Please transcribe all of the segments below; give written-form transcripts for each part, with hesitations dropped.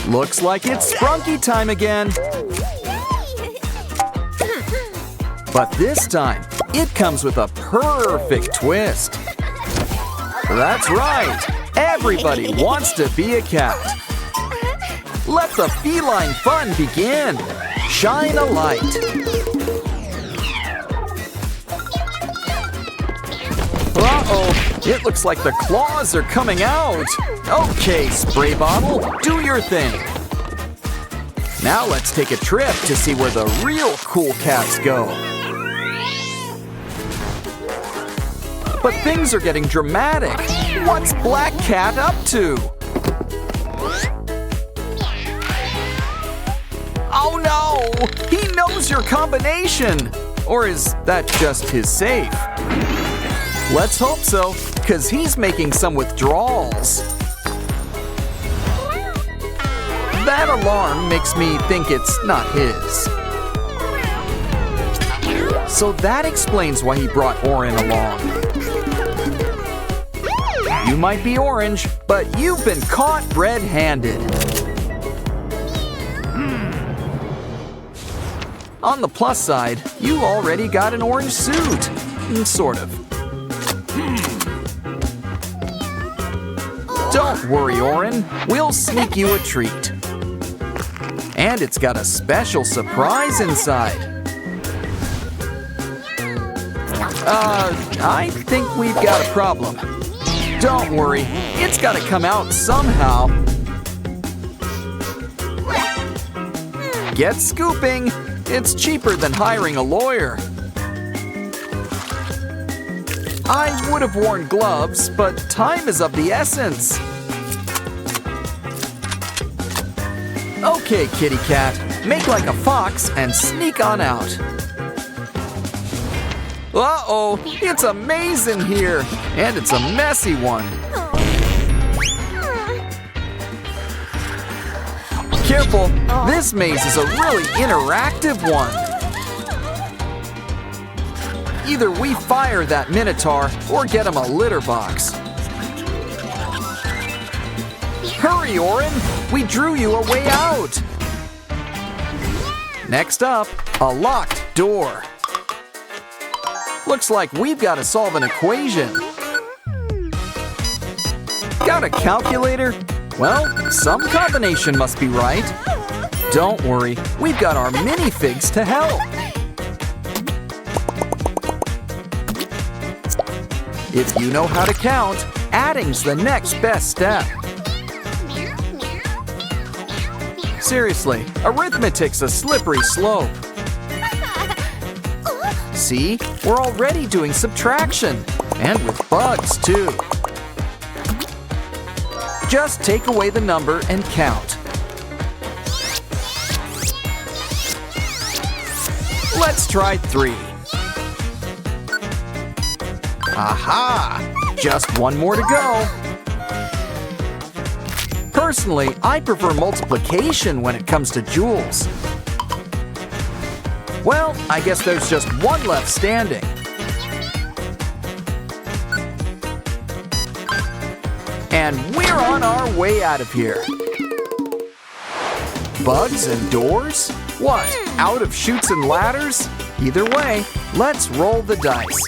Looks like it's Sprunki time again. But this time, it comes with a perfect twist. That's right. Everybody wants to be a cat. Let the feline fun begin. Shine a light. Uh-oh, it looks like the claws are coming out. Okay, spray bottle, do your thing. Now let's take a trip to see where the real cool cats go. But things are getting dramatic. What's Black Cat up to? Oh no! He knows your combination! Or is that just his safe? Let's hope so, because he's making some withdrawals. That alarm makes me think it's not his. So that explains why he brought Orin along. You might be orange, but you've been caught red-handed. On the plus side, you already got an orange suit. Sort of. Don't worry, Orin. We'll sneak you a treat. And it's got a special surprise inside. I think we've got a problem. Don't worry, it's gotta come out somehow. Get scooping. It's cheaper than hiring a lawyer. I would have worn gloves, but time is of the essence. Okay, kitty cat, make like a fox and sneak on out. Uh-oh, it's a maze in here, and it's a messy one. Careful, this maze is a really interactive one. Either we fire that Minotaur or get him a litter box. Hurry, Orin! We drew you a way out! Next up, a locked door. Looks like we've got to solve an equation. Got a calculator? Well, some combination must be right. Don't worry, we've got our minifigs to help. If you know how to count, adding's the next best step. Seriously, arithmetic's a slippery slope. See, we're already doing subtraction, and with bugs too. Just take away the number and count. Let's try 3. Aha! Just one more to go. Personally, I prefer multiplication when it comes to jewels. Well, I guess there's just one left standing. And we're on our way out of here. Bugs and doors? What, out of chutes and ladders? Either way, let's roll the dice.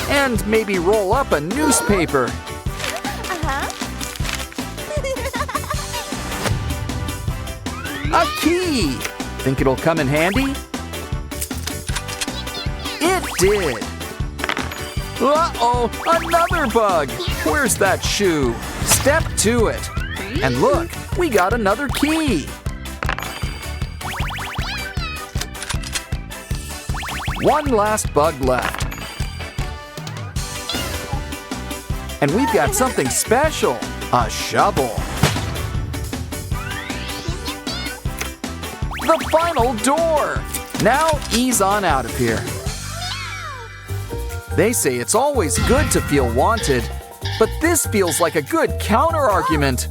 And maybe roll up a newspaper. A key! Think it'll come in handy? It did! Uh-oh, another bug! Where's that shoe? Step to it. And look, we got another key. One last bug left. And we've got something special, a shovel. The final door! Now ease on out of here. They say it's always good to feel wanted, but this feels like a good counter-argument.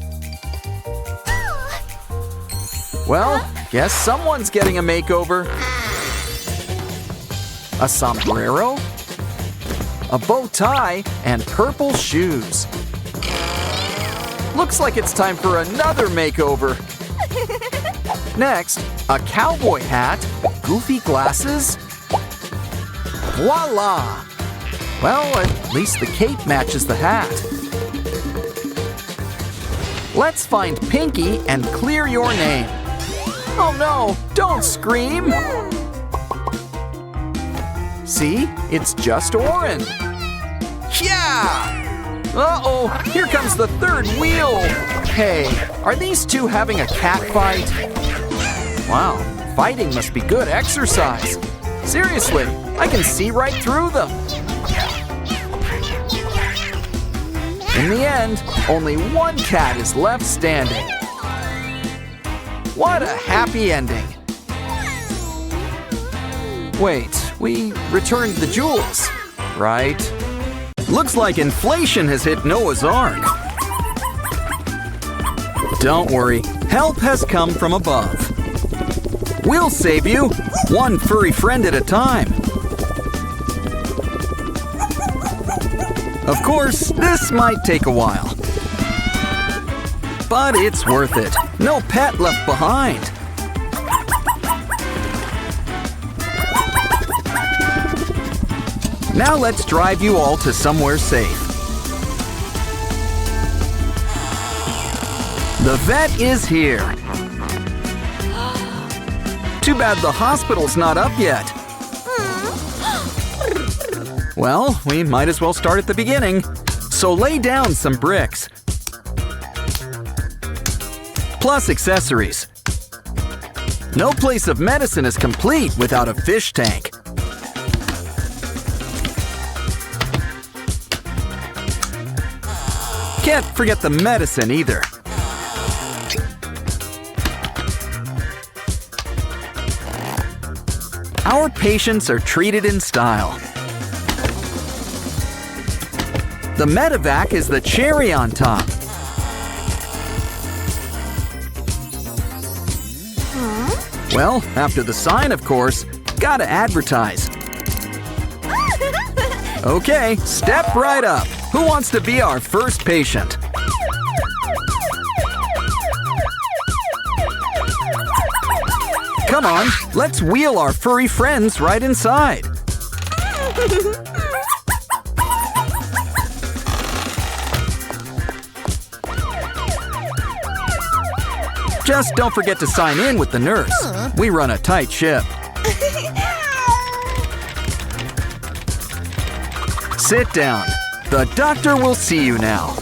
Well, guess someone's getting a makeover. A sombrero, a bow tie, and purple shoes. Looks like it's time for another makeover. Next, a cowboy hat, goofy glasses. Voila! Well, at least the cape matches the hat. Let's find Pinky and clear your name. Oh no, don't scream! See, it's just Oren. Yeah! Uh-oh, here comes the third wheel. Hey, are these two having a cat fight? Wow, fighting must be good exercise. Seriously, I can see right through them. In the end, only one cat is left standing. What a happy ending. Wait, we returned the jewels, right? Looks like inflation has hit Noah's Ark. Don't worry, help has come from above. We'll save you, one furry friend at a time. Of course, this might take a while. But it's worth it. No pet left behind. Now let's drive you all to somewhere safe. The vet is here. Too bad the hospital's not up yet. Well, we might as well start at the beginning. So lay down some bricks. Plus accessories. No place of medicine is complete without a fish tank. Can't forget the medicine either. Our patients are treated in style. The medevac is the cherry on top. Well, after the sign, of course, gotta advertise. Okay, step right up. Who wants to be our first patient? Come on, let's wheel our furry friends right inside. Just don't forget to sign in with the nurse. We run a tight ship. Sit down. The doctor will see you now.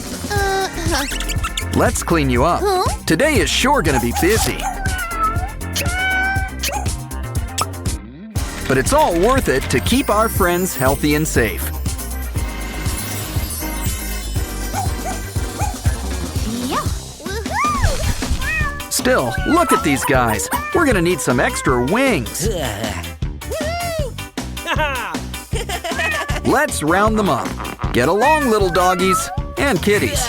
Let's clean you up. Today is sure gonna be busy. But it's all worth it to keep our friends healthy and safe. Still, look at these guys. We're gonna need some extra wings. Let's round them up. Get along, little doggies and kitties.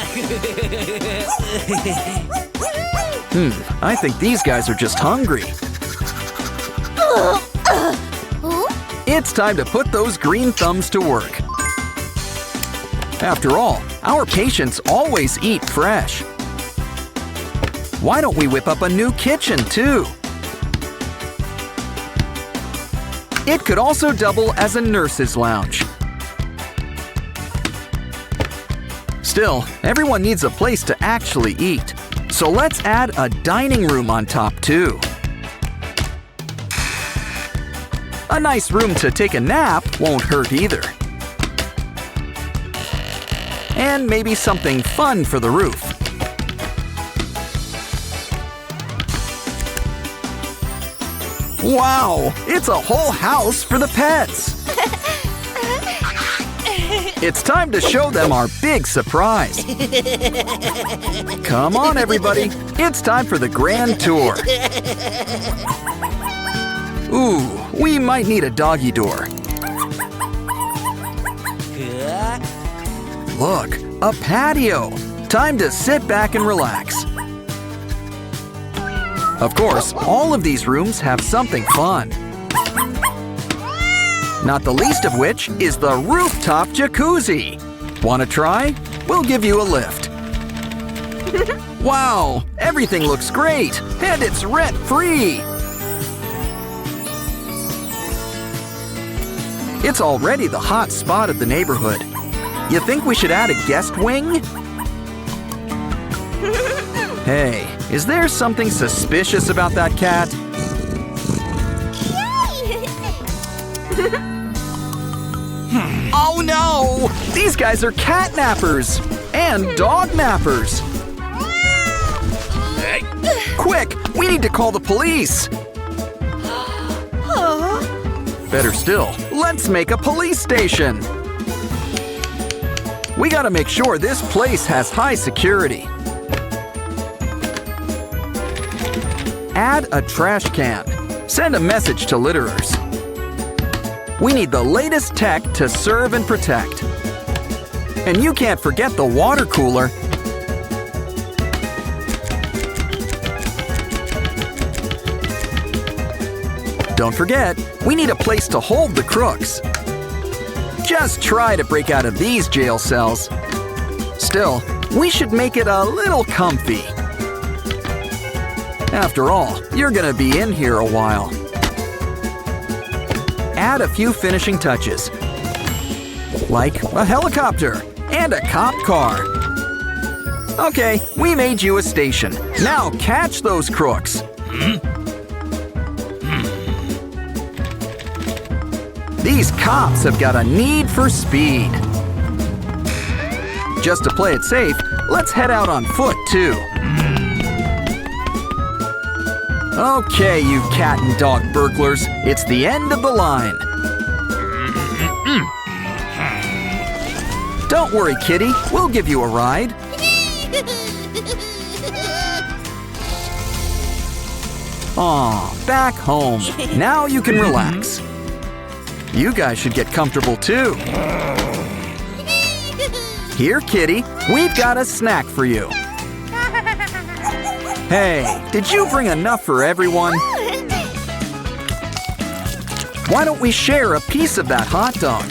I think these guys are just hungry. It's time to put those green thumbs to work. After all, our patients always eat fresh. Why don't we whip up a new kitchen, too? It could also double as a nurse's lounge. Still, everyone needs a place to actually eat. So let's add a dining room on top, too. A nice room to take a nap won't hurt either. And maybe something fun for the roof. Wow, it's a whole house for the pets! It's time to show them our big surprise. Come on, everybody. It's time for the grand tour. Ooh, we might need a doggy door. Look, a patio. Time to sit back and relax. Of course, all of these rooms have something fun. Not the least of which is the rooftop jacuzzi. Want to try? We'll give you a lift. Wow, everything looks great, and it's rent-free. It's already the hot spot of the neighborhood. You think we should add a guest wing? Hey, is there something suspicious about that cat? Oh no! These guys are cat nappers and dog nappers. Quick, we need to call the police. Better still, let's make a police station. We gotta make sure this place has high security. Add a trash can. Send a message to litterers. We need the latest tech to serve and protect. And you can't forget the water cooler. Don't forget, we need a place to hold the crooks. Just try to break out of these jail cells. Still, we should make it a little comfy. After all, you're gonna be in here a while. Add a few finishing touches, like a helicopter and a cop car. Okay, we made you a station. Now catch those crooks. These cops have got a need for speed. Just to play it safe, let's head out on foot too. Okay, you cat and dog burglars, it's the end of the line. Don't worry, kitty, we'll give you a ride. Aw, back home. Now you can relax. You guys should get comfortable too. Here, kitty, we've got a snack for you. Hey, did you bring enough for everyone? Why don't we share a piece of that hot dog?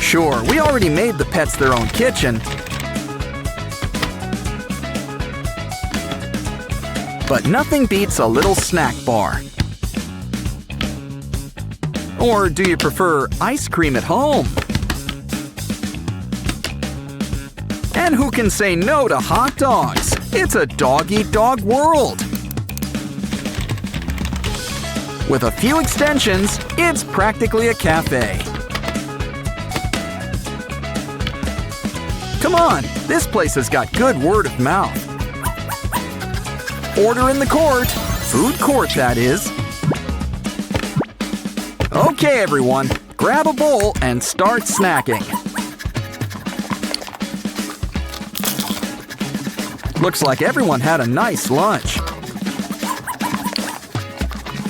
Sure, we already made the pets their own kitchen. But nothing beats a little snack bar. Or do you prefer ice cream at home? And who can say no to hot dogs? It's a dog-eat-dog world. With a few extensions, it's practically a cafe. Come on, this place has got good word of mouth. Order in the court. Food court, that is. Okay, everyone, grab a bowl and start snacking. Looks like everyone had a nice lunch.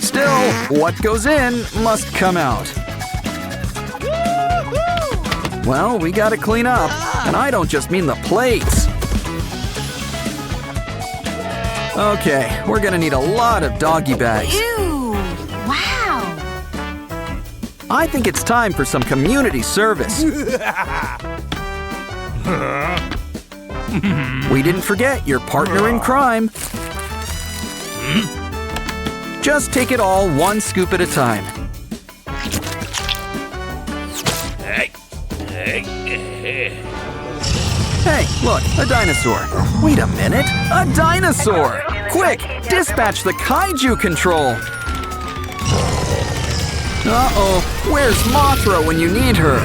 Still, what goes in must come out. Well, we gotta clean up, and I don't just mean the plates. Okay, we're gonna need a lot of doggy bags. Ew! Wow! I think it's time for some community service. We didn't forget your partner in crime. Just take it all one scoop at a time. Hey, look, a dinosaur. Wait a minute, a dinosaur! Quick, dispatch the Kaiju control. Uh-oh, where's Mothra when you need her?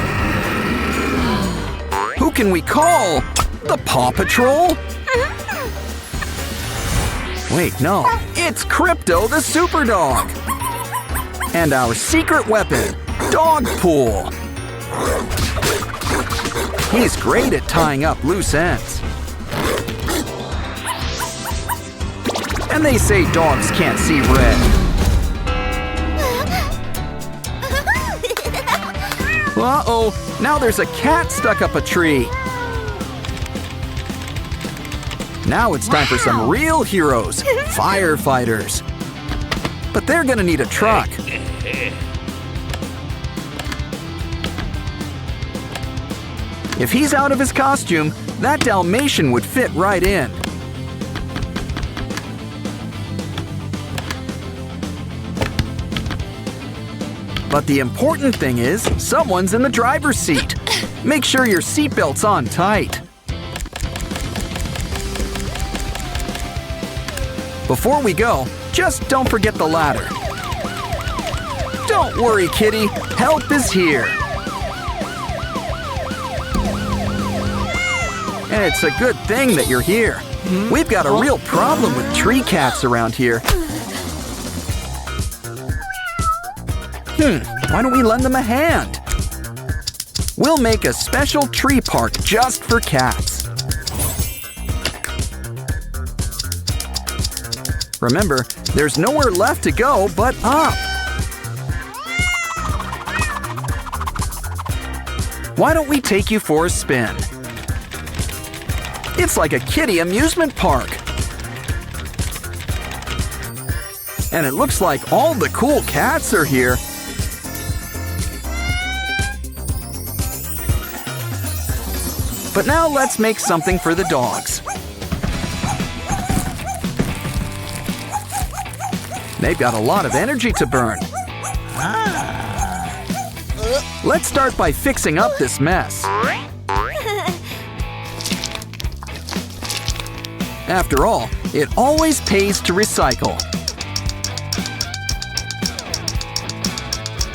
Who can we call? The Paw Patrol? Wait, no, it's Crypto the Super Dog. And our secret weapon, Dog Pool. He's great at tying up loose ends. And they say dogs can't see red. Uh-oh, now there's a cat stuck up a tree. Now it's time for some real heroes, firefighters. But they're gonna need a truck. If he's out of his costume, That Dalmatian would fit right in. But the important thing is, someone's in the driver's seat. Make sure your seatbelt's on tight. Before we go, just don't forget the ladder. Don't worry, kitty. Help is here. And it's a good thing that you're here. We've got a real problem with tree cats around here. Why don't we lend them a hand? We'll make a special tree park just for cats. Remember, there's nowhere left to go but up. Why don't we take you for a spin? It's like a kiddie amusement park. And it looks like all the cool cats are here. But now let's make something for the dogs. They've got a lot of energy to burn. Let's start by fixing up this mess. After all, it always pays to recycle.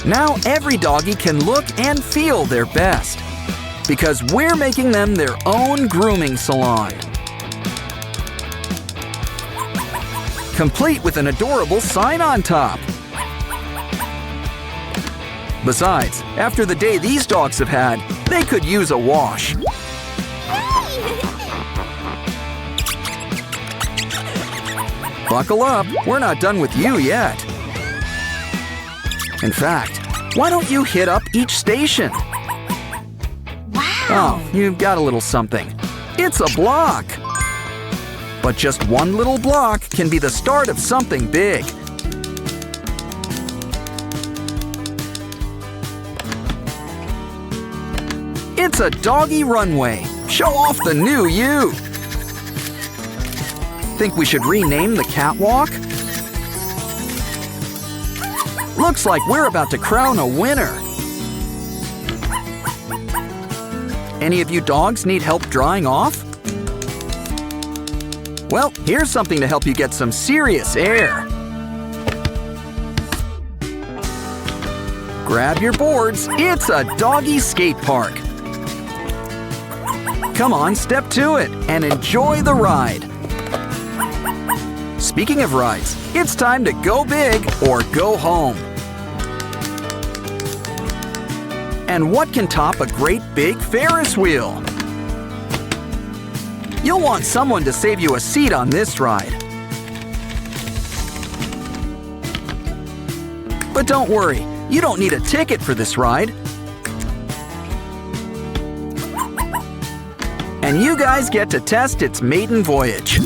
Now every doggy can look and feel their best, because we're making them their own grooming salon. Complete with an adorable sign on top. Besides, after the day these dogs have had, they could use a wash. Buckle up, we're not done with you yet. In fact, why don't you hit up each station? Wow! Oh, you've got a little something. It's a block! But just one little block can be the start of something big. It's a doggy runway. Show off the new you! Think we should rename the catwalk? Looks like we're about to crown a winner. Any of you dogs need help drying off? Well, here's something to help you get some serious air. Grab your boards, it's a doggy skate park. Come on, step to it and enjoy the ride. Speaking of rides, it's time to go big or go home. And what can top a great big Ferris wheel? You'll want someone to save you a seat on this ride. But don't worry, you don't need a ticket for this ride. And you guys get to test its maiden voyage.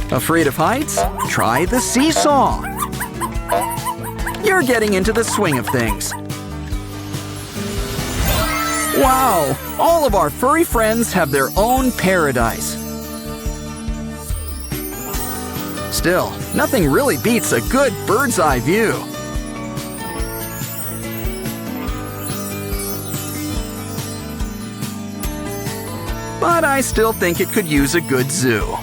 Afraid of heights? Try the seesaw. You're getting into the swing of things. Wow! All of our furry friends have their own paradise. Still, nothing really beats a good bird's eye view. But I still think it could use a good zoo.